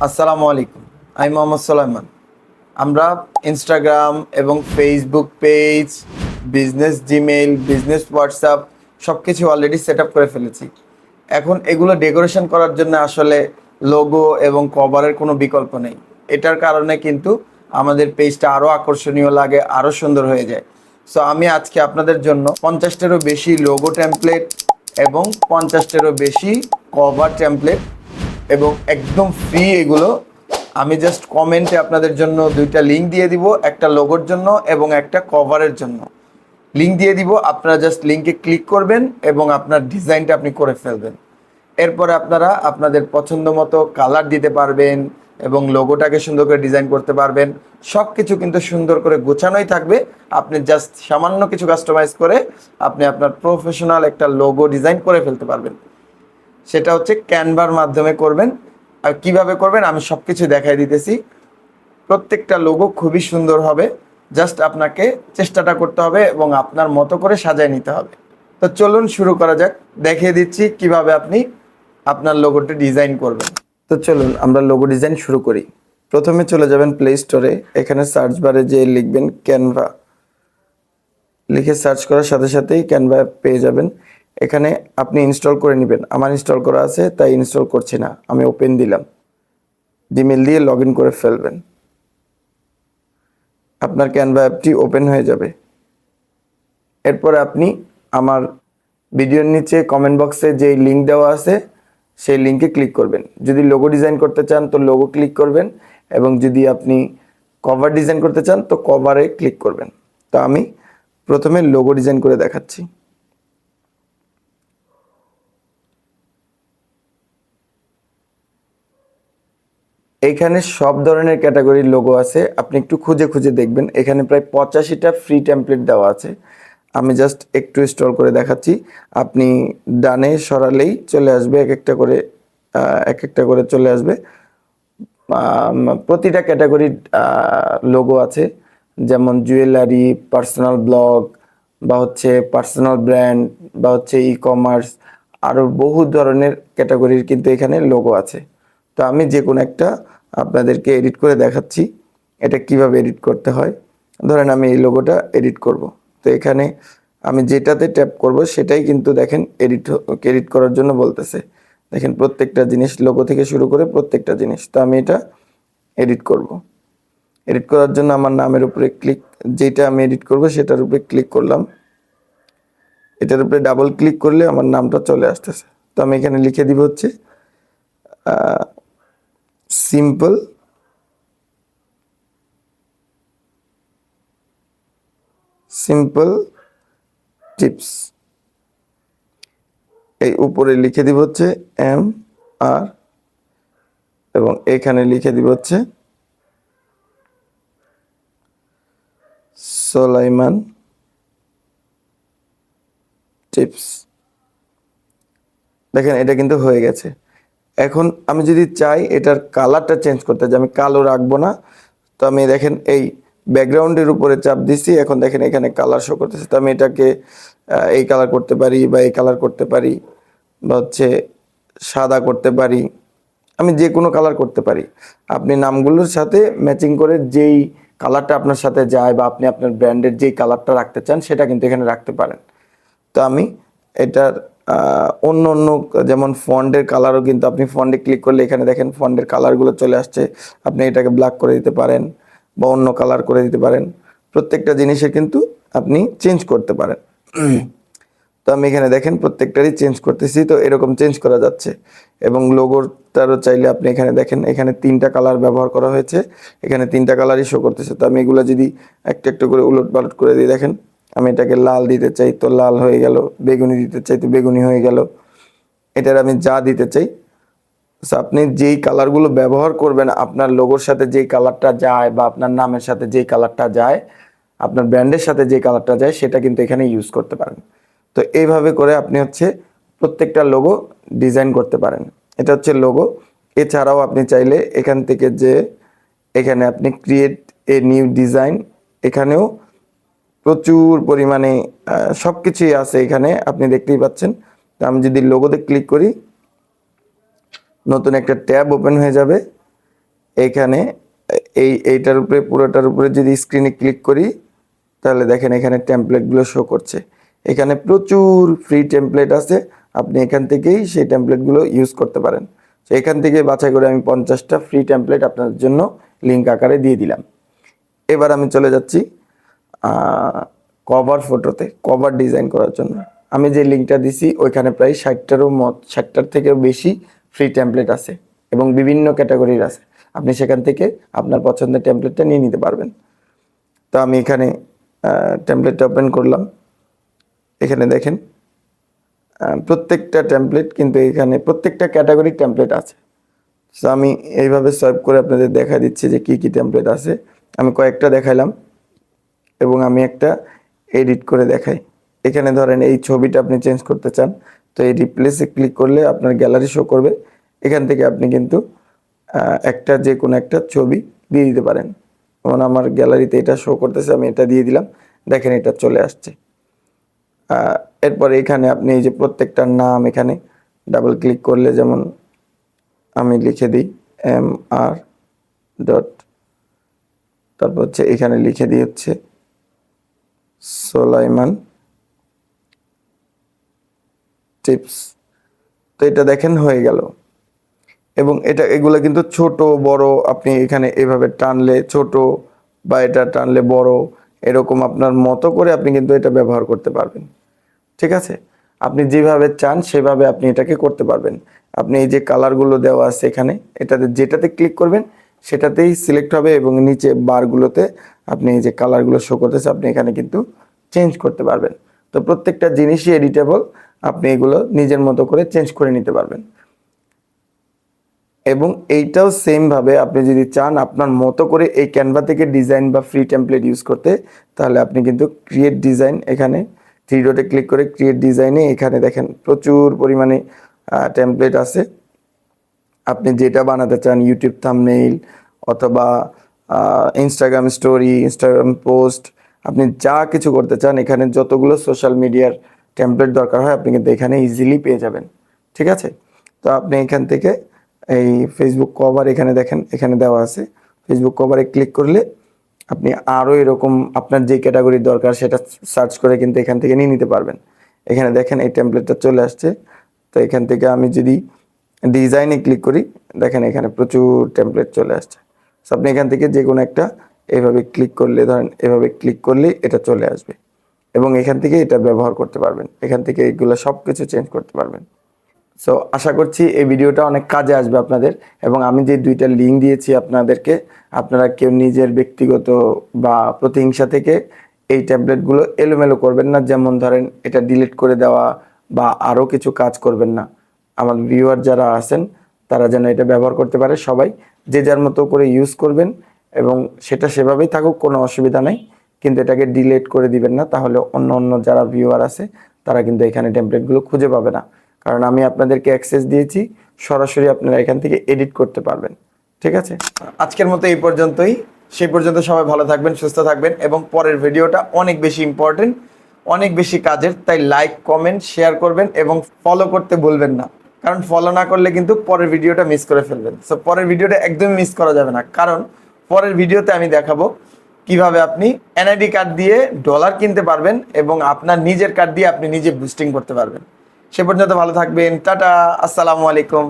আসসালামু আলাইকুম। আমি মোহাম্মদ সোলাইমান। আমরা ইনস্টাগ্রাম এবং Facebook page, business Gmail, business WhatsApp সব কিছু অলরেডি সেট আপ করে ফেলেছি। এখন এগুলো ডেকোরেশন করার জন্য আসলে লোগো এবং কভারের কোনো বিকল্প নেই। এটার কারণে কিন্তু আমাদের পেজটা আরও আকর্ষণীয় লাগে, আরও সুন্দর হয়ে যায়। সো আমি আজকে আপনাদের জন্য 50টারও বেশি লোগো টেমপ্লেট এবং 50টারও বেশি কভার টেমপ্লেট এবং একদম ফ্রি এগুলো আমি জাস্ট কমেন্টে আপনাদের জন্য দুইটা লিঙ্ক দিয়ে দিব, একটা লোগোর জন্য এবং একটা কভারের জন্য। লিঙ্ক দিয়ে দিব, আপনারা জাস্ট লিঙ্কে ক্লিক করবেন এবং আপনার ডিজাইনটা আপনি করে ফেলবেন। এরপরে আপনারা আপনাদের পছন্দ মতো কালার দিতে পারবেন এবং লোগোটাকে সুন্দর করে ডিজাইন করতে পারবেন। সব কিছু কিন্তু সুন্দর করে গোছানোই থাকবে। আপনি জাস্ট সামান্য কিছু কাস্টমাইজ করে আপনি আপনার প্রফেশনাল একটা লোগো ডিজাইন করে ফেলতে পারবেন। সেটা হচ্ছে ক্যানভার মাধ্যমে করবেন। আর কিভাবে করবেন আমি সব কিছু দেখাই দিতেছি। প্রত্যেকটা লোগো খুবই সুন্দর হবে, জাস্ট আপনাকে চেষ্টাটা করতে হবে এবং আপনার মতো করে সাজিয়ে নিতে হবে। তো চলুন শুরু করা যাক, দেখিয়ে দিচ্ছি কিভাবে আপনি আপনার লোগোটি ডিজাইন করবেন। তো চলুন আমরা লোগো ডিজাইন শুরু করি। প্রথমে চলে যাবেন প্লে স্টোরে, এখানে সার্চ বারে যে লিখবেন ক্যানভা, লিখে সার্চ করার সাথে সাথেই ক্যানভা পেয়ে যাবেন। এখানে আপনি ইনস্টল করে নেবেন। আমার ইনস্টল করা আছে তাই ইনস্টল করছি না, আমি ওপেন দিলাম। জিমেল দিয়ে লগ ইন করে ফেলবেন, আপনার ক্যানভা অ্যাপটি ওপেন হয়ে যাবে। এরপরে আপনি আমার ভিডিওর নিচে কমেন্ট বক্সে যে লিঙ্ক দেওয়া আছে সেই লিঙ্কে ক্লিক করবেন। যদি লোগো ডিজাইন করতে চান তো লোগো ক্লিক করবেন এবং যদি আপনি কভার ডিজাইন করতে চান তো কভারে ক্লিক করবেন। তো আমি প্রথমে লোগো ডিজাইন করে দেখাচ্ছি। এখানে সব ধরনের ক্যাটাগরির লোগো আছে, আপনি একটু খুঁজে খুঁজে দেখবেন। এখানে প্রায় 85টা ফ্রি টেমপ্লেট দেওয়া আছে। আমি জাস্ট একটু স্ক্রল করে দেখাচ্ছি। আপনি ডানে সরালেই চলে আসবে, এক একটা করে চলে আসবে। প্রতিটা ক্যাটাগরির লোগো আছে, যেমন জুয়েলারি, পার্সোনাল ব্লগ বা হচ্ছে পার্সোনাল ব্র্যান্ড বা হচ্ছে ই কমার্স, আরও বহু ধরনের ক্যাটাগরির কিন্তু এখানে লোগো আছে। তো আমি যে কোনো একটা আপনাদেরকে এডিট করে দেখাচ্ছি এটা কিভাবে এডিট করতে হয়। ধরেন আমি এই লোগোটা এডিট করব। তো এখানে আমি যেটাতে ট্যাপ করব সেটাই কিন্তু দেখেন এডিট করার জন্য বলতেছে। দেখেন প্রত্যেকটা জিনিস, লোগো থেকে শুরু করে প্রত্যেকটা জিনিস। তো আমি এটা এডিট করব। এডিট করার জন্য আমার নামের উপরে যেটা আমি এডিট করব সেটার উপরে ক্লিক করলাম। এটার উপরে ডাবল ক্লিক করলে আমার নামটা চলে আসতেছে। তো আমি এখানে লিখে দিব হচ্ছে সিম্পল টিপস। এই উপরে লিখে দিব হচ্ছে MR এবং এখানে লিখে দিব হচ্ছে সোলাইমান টিপস। দেখেন এটা কিন্তু হয়ে গেছে। এখন আমি যদি চাই এটার কালারটা চেঞ্জ করতে, যে আমি কালো রাখবো না, তো আমি দেখেন এই ব্যাকগ্রাউন্ডের উপরে চাপ দিছি, এখন দেখেন এখানে কালার শো করতেছে। তো আমি এটাকে এই কালার করতে পারি বা এই কালার করতে পারি বা হচ্ছে সাদা করতে পারি, আমি যে কোনো কালার করতে পারি। আপনি নামগুলোর সাথে ম্যাচিং করে যেই কালারটা আপনার সাথে যায় বা আপনি আপনার ব্র্যান্ডের যেই কালারটা রাখতে চান সেটা কিন্তু এখানে রাখতে পারেন। তো আমি এটার অন্য অন্য যেমন ফন্টের কালারও কিন্তু আপনি ফন্টে ক্লিক করলে এখানে দেখেন ফন্টের কালারগুলো চলে আসছে। আপনি এটাকে ব্ল্যাক করে দিতে পারেন বা অন্য কালার করে দিতে পারেন। প্রত্যেকটা জিনিসে কিন্তু আপনি চেঞ্জ করতে পারেন। তো আমি এখানে দেখেন প্রত্যেকটারই চেঞ্জ করতেছি। তো এরকম চেঞ্জ করা যাচ্ছে এবং লোগোটারও চাইলে আপনি এখানে দেখেন এখানে 3টা কালার ব্যবহার করা হয়েছে, এখানে 3টা কালারই শো করতেছে। তো আমি এগুলো যদি একটা একটা করে উলট পালট করে দিই, দেখেন আমি এটাকে লাল দিতে চাই তো লাল হয়ে গেল, বেগুনি দিতে চাই তো বেগুনি হয়ে গেল। এটার আমি যা দিতে চাই, আপনি যেই কালারগুলো ব্যবহার করবেন আপনার লোগোর সাথে যেই কালারটা যায় বা আপনার নামের সাথে যেই কালারটা যায়, আপনার ব্র্যান্ডের সাথে যে কালারটা যায় সেটা কিন্তু এখানে ইউজ করতে পারেন। তো এইভাবে করে আপনি হচ্ছে প্রত্যেকটা লোগো ডিজাইন করতে পারেন। এটা হচ্ছে লোগো। এছাড়াও আপনি চাইলে এখান থেকে যে এখানে আপনি ক্রিয়েট এ নিউ ডিজাইন, এখানেও প্রচুর পরিমাণে সব কিছুই আছে এখানে, আপনি দেখতেই পাচ্ছেন। তো আমি যদি লোগোতে ক্লিক করি নতুন একটা ট্যাব ওপেন হয়ে যাবে। এখানে এইটার উপরে পুরোটার উপরে যদি স্ক্রিনে ক্লিক করি, তাহলে দেখেন এখানে টেমপ্লেটগুলো শো করছে। এখানে প্রচুর ফ্রি টেমপ্লেট আছে, আপনি এখান থেকেই সেই টেমপ্লেটগুলো ইউজ করতে পারেন। তো এখান থেকে বাছাই করে আমি 50টা ফ্রি টেমপ্লেট আপনার জন্য লিঙ্ক আকারে দিয়ে দিলাম। এবার আমি চলে যাচ্ছি কভার ফটোতে, কভার ডিজাইন করার জন্য। আমি যে লিঙ্কটা দিছি ওইখানে প্রায় 60টার থেকেও বেশি ফ্রি টেমপ্লেট আছে এবং বিভিন্ন ক্যাটাগরির আছে। আপনি সেখান থেকে আপনার পছন্দের টেমপ্লেটটা নিয়ে নিতে পারবেন। তো আমি এখানে টেমপ্লেটটা ওপেন করলাম। এখানে দেখেন প্রত্যেকটা টেমপ্লেট কিন্তু এখানে প্রত্যেকটা ক্যাটাগরির টেমপ্লেট আছে। সো আমি এইভাবে সোয়াইপ করে আপনাদের দেখা দিচ্ছি যে কি কি টেমপ্লেট আছে। আমি কয়েকটা দেখাইলাম এবং আমি একটা এডিট করে দেখাই। এখানে ধরেন এই ছবিটা আপনি চেঞ্জ করতে চান, তো এই রিপ্লেসে ক্লিক করলে আপনার গ্যালারি শো করবে। এখান থেকে আপনি কিন্তু একটা যে কোনো একটা ছবি দিয়ে দিতে পারেন। যেমন আমার গ্যালারিতে এটা শো করতেছে, আমি এটা দিয়ে দিলাম, দেখেন এটা চলে আসছে। এরপরে এখানে আপনি এই যে প্রত্যেকটার নাম এখানে ডাবল ক্লিক করলে, যেমন আমি লিখে দিই MR ডট, তারপর হচ্ছে এখানে লিখে দিই হচ্ছে সোলাইমান টিপস। তো এটা দেখেন হয়ে গেল। এবং এগুলো কিন্তু ছোট বড়, আপনি এখানে এভাবে টানলে ছোট বা এটা টানলে বড়, এরকম আপনার মতো করে আপনি কিন্তু এটা ব্যবহার করতে পারবেন। ঠিক আছে, আপনি যেভাবে চান সেভাবে আপনি এটাকে করতে পারবেন। আপনি এই যে কালারগুলো দেওয়া আছে এখানে, এটাতে যেটাতে ক্লিক করবেন সেটাতেই সিলেক্ট হবে এবং নিচে বারগুলোতে আপনি এই যে কালারগুলো শো করতেছে আপনি এখানে কিন্তু চেঞ্জ করতে পারবেন। তো প্রত্যেকটা জিনিসই এডিটেবল, আপনি এগুলো নিজের মতো করে চেঞ্জ করে নিতে পারবেন। এবং এইটাও সেমভাবে আপনি যদি চান আপনার মতো করে এই ক্যানভা থেকে ডিজাইন বা ফ্রি টেমপ্লেট ইউজ করতে, তাহলে আপনি কিন্তু ক্রিয়েট ডিজাইন, এখানে থ্রি ডটে ক্লিক করে ক্রিয়েট ডিজাইনে এখানে দেখেন প্রচুর পরিমাণে টেমপ্লেট আছে। আপনি যেটা বানাতে চান, ইউটিউব থাম্বনেইল অথবা ইনস্টাগ্রাম স্টোরি, ইনস্টাগ্রাম পোস্ট, আপনি যা কিছু করতে চান এখানে যতগুলো সোশ্যাল মিডিয়ার টেমপ্লেট দরকার হয় আপনি কিন্তু এখানে ইজিলি পেয়ে যাবেন। ঠিক আছে, তো আপনি এখান থেকে এই ফেসবুক কভার এখানে দেখেন এখানে দেওয়া আছে, ফেসবুক কভারে ক্লিক করলে আপনি আরও এরকম আপনার যে ক্যাটাগরির দরকার সেটা সার্চ করে কিন্তু এখান থেকে নিয়ে নিতে পারবেন। এখানে দেখেন এই টেমপ্লেটটা চলে আসছে। তো এখান থেকে আমি যদি ডিজাইনে ক্লিক করি, দেখেন এখানে প্রচুর টেমপ্লেট চলে আসছে। সো আপনি এখান থেকে যে কোনো একটা এভাবে ক্লিক করলে, ধরেন এভাবে ক্লিক করলেই এটা চলে আসবে এবং এখান থেকে এটা ব্যবহার করতে পারবেন। এখান থেকে এগুলো সব কিছু চেঞ্জ করতে পারবেন। সো আশা করছি এই ভিডিওটা অনেক কাজে আসবে আপনাদের। এবং আমি যে দুইটা লিঙ্ক দিয়েছি আপনাদেরকে, আপনারা কেউ নিজের ব্যক্তিগত বা প্রতিহিংসা থেকে এই ট্যাবলেটগুলো এলোমেলো করবেন না। যেমন ধরেন এটা ডিলিট করে দেওয়া বা আরও কিছু কাজ করবেন না। আমার ভিউয়ার যারা আছেন তারা যেন এটা ব্যবহার করতে পারে, সবাই যে যার মতো করে ইউজ করবেন এবং সেটা সেভাবেই থাকুক, কোনো অসুবিধা নাই। কিন্তু এটাকে ডিলিট করে দিবেন না, তাহলে অন্য অন্য যারা ভিউয়ার আছে তারা কিন্তু এখানে টেমপ্লেটগুলো খুঁজে পাবে না। কারণ আমি আপনাদেরকে অ্যাক্সেস দিয়েছি, সরাসরি আপনারা এখান থেকে এডিট করতে পারবেন। ঠিক আছে, আজকের মতো এই পর্যন্তই। সেই পর্যন্ত সবাই ভালো থাকবেন, সুস্থ থাকবেন এবং পরের ভিডিওটা অনেক বেশি ইম্পর্টেন্ট, অনেক বেশি কাজের, তাই লাইক কমেন্ট শেয়ার করবেন এবং ফলো করতে ভুলবেন না। কারণ ফলো না করলে কিন্তু পরের ভিডিওটা মিস করে ফেলবেন। সো পরের ভিডিওটা একদমই মিস করা যাবে না, কারণ পরের ভিডিওতে আমি দেখাবো কিভাবে আপনি এনআইডি কার্ড দিয়ে ডলার কিনতে পারবেন এবং আপনার নিজের কার্ড দিয়ে আপনি নিজে বুস্টিং করতে পারবেন। সে পর্যন্ত ভালো থাকবেন, টাটা, আসসালামু আলাইকুম।